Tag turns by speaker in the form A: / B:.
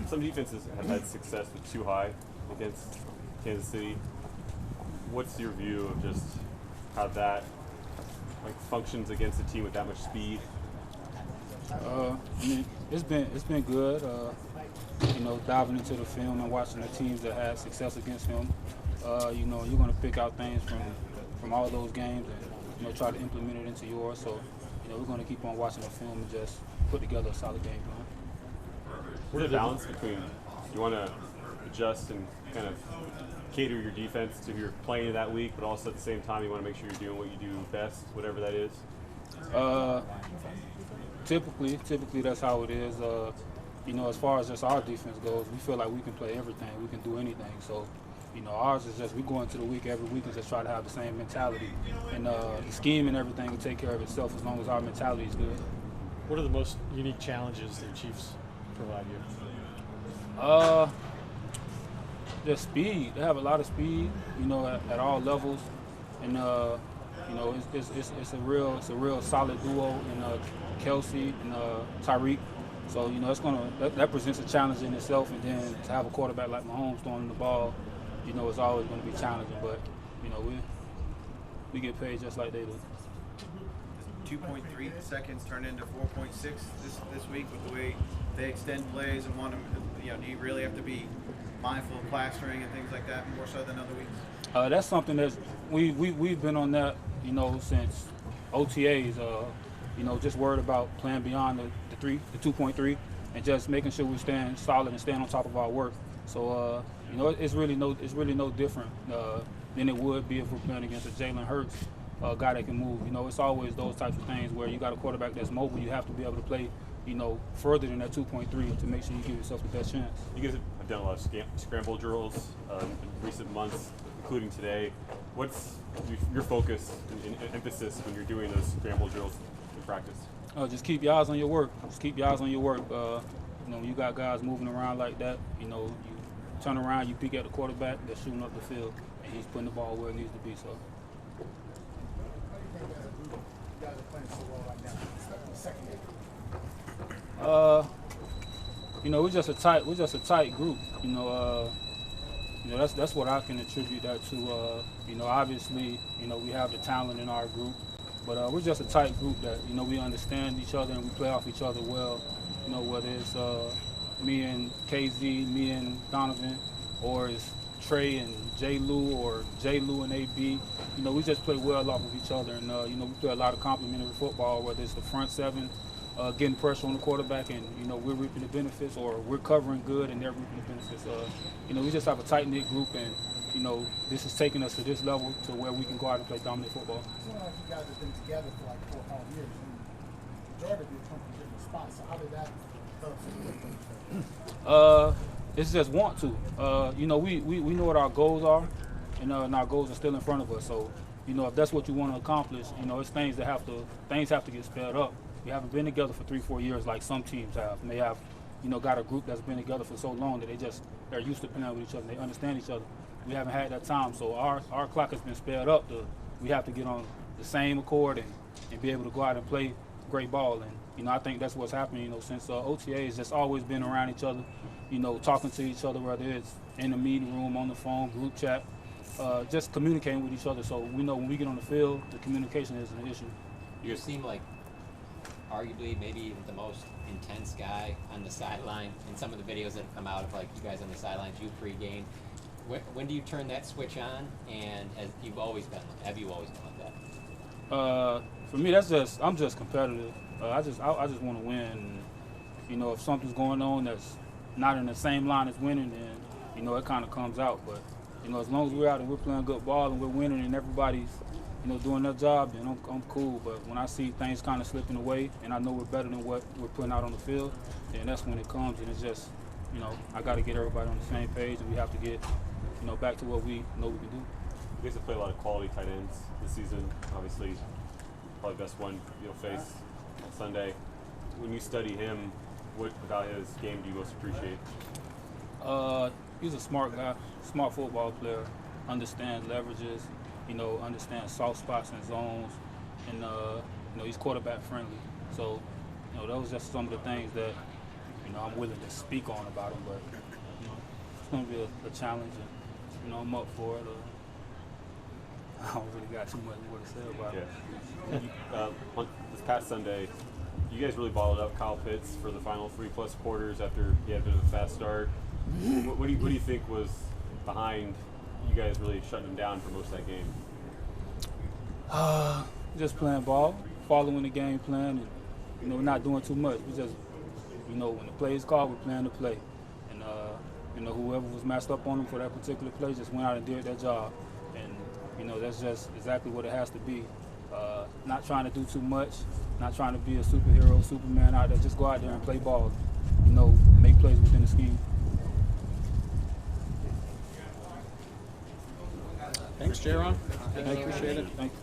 A: some defenses have had success with too high against Kansas City. What's your view of just how that functions against a team with that much speed?
B: I mean, it's been good. Diving into the film and watching the teams that had success against him. You're going to pick out things from all those games and try to implement it into yours. So, we're going to keep on watching the film and just put together a solid game plan.
A: What's the balance between you want to adjust and kind of cater your defense to your playing that week, but also at the same time you want to make sure you're doing what you do best, whatever that is?
B: Typically that's how it is. As far as just our defense goes, we feel like we can play everything. We can do anything. So, ours is just we go into the week every week and just try to have the same mentality. And the scheme and everything will take care of itself as long as our mentality is good.
C: What are the most unique challenges the Chiefs provide you?
B: Just speed. They have a lot of speed, at all levels. And it's a real solid duo in Kelsey and Tyreek. So that presents a challenge in itself, and then to have a quarterback like Mahomes throwing the ball, it's always going to be challenging. But we get paid just like they do.
D: 2.3 seconds turned into 4.6 this week with the way they extend plays and want them. Do you really have to be mindful of plastering and things like that more so than other weeks?
B: That's something that we've been on that since OTAs. Just worried about playing beyond the 2.3, and just making sure we stand solid and stand on top of our work. So it's really no different than it would be if we're playing against a Jayron Kearse, a guy that can move. It's always those types of things where you got a quarterback that's mobile. You have to be able to play further than that 2.3 to make sure you give yourself the best chance.
A: You guys have done a lot of scramble drills in recent months, including today. What's your focus and emphasis when you're doing those scramble drills in practice?
B: Just keep your eyes on your work. When you got guys moving around like that, you turn around, you peek at the quarterback that's shooting up the field, and he's putting the ball where it needs to be. So. We're just a tight group. That's what I can attribute that to. Obviously, we have the talent in our group, but we're just a tight group that we understand each other and we play off each other well. Whether it's me and KZ, me and Donovan, or it's Trey and J. Lou, or J. Lou and AB. We just play well off of each other, and we play a lot of complementary football. Whether it's the front seven getting pressure on the quarterback, and we're reaping the benefits, or we're covering good and they're reaping the benefits. We just have a tight knit group, and this is taking us to this level to where we can go out and play dominant football.
E: It's not like you guys have been together for like 4 or 5 years. And the majority of you come from different spots. So how did that
B: It's just want to. We know what our goals are, and our goals are still in front of us. So, if that's what you want to accomplish, it's things have to get sped up. We haven't been together for 3-4 years like some teams have. And they have, got a group that's been together for so long that they're used to playing with each other. They understand each other. We haven't had that time, so our clock has been sped up. We have to get on the same accord and be able to go out and play great ball. And I think that's what's happening. Since OTA has just always been around each other. Talking to each other, whether it's in the meeting room, on the phone, group chat, just communicating with each other. So we know when we get on the field, the communication isn't an issue.
F: You seem like arguably maybe even the most intense guy on the sideline in some of the videos that have come out of you guys on the sidelines, you pre-game. When do you turn that switch on? And have you always been like that?
B: For me, I'm just competitive. I just want to win. If something's going on that's not in the same line as winning, then it kind of comes out. But as long as we're out and we're playing good ball and we're winning and everybody's doing their job, then I'm cool. But when I see things kind of slipping away and I know we're better than what we're putting out on the field, then that's when it comes. And it's just I got to get everybody on the same page, and we have to get back to what we know we can do.
A: You guys have played a lot of quality tight ends this season. Obviously, probably the best one you'll face on Sunday. When you study him, what about his game do you most appreciate?
B: He's a smart guy, smart football player, understands leverages, understands soft spots and zones, and he's quarterback friendly. So, those are just some of the things that I'm willing to speak on about them. But it's gonna be a challenge, and I'm up for it. I don't really got too much more to say about it.
A: Yeah. On this past Sunday, you guys really bottled up Kyle Pitts for the final 3+ quarters after he had a bit of a fast start. What do you think was behind you guys really shutting him down for most of that game?
B: Just playing ball, following the game plan, and we're not doing too much. We just, when the play is called, we're playing the play, and whoever was matched up on them for that particular play just went out and did their job, and that's just exactly what it has to be. Not trying to do too much, not trying to be a superhero, Superman out there. Just go out there and play ball, make plays within the scheme.
G: Thanks, Jayron.
B: Thank you.
G: Appreciate it.
B: Thank you.